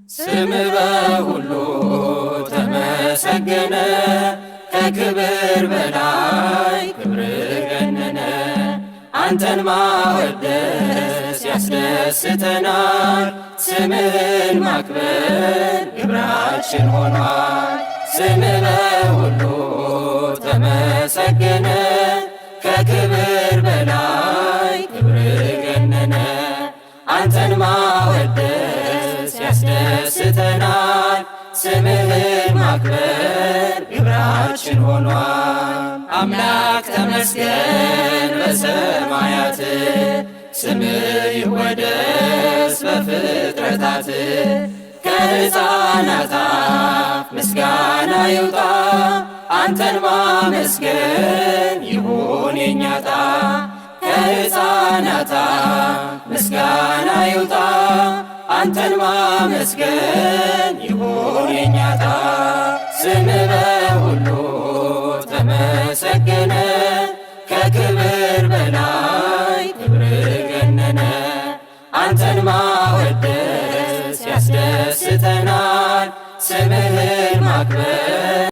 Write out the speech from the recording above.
ስምህ በሁሉ ተመሰገነ፣ ከክብር በላይ ክብር ገነነ። አንተን ማወደስ ያስደስተናል፣ ስምህን ማክበር ግብራችን ሆኗል። ስምህ በሁሉ ተመሰገነ፣ ከክብር በላይ ክብር ገነነ። አንተን ማወደስ ያስደስተናል፣ ስምህን ማክበር ግብራችን ሆኗል። አምላክ ተመስገን በሰማያት፣ ስምህ ይወደስ በፍጥረታት። ከሕፃናት አፍ ምስጋና ይውጣ፣ አንተን ማመስገን ይሁን የኛ ዕጣ። ከሕፃናት አፍ ምስጋና ይውጣ፣ አንተን ማመስገን ይሁን የኛ ዕጣ። ስምህ በሁሉ ተመሰገነ፣ ከክብር በላይ ክብር ገነነ። አንተን ማወደስ ያስደስተናል፣ ስምህን ማክበር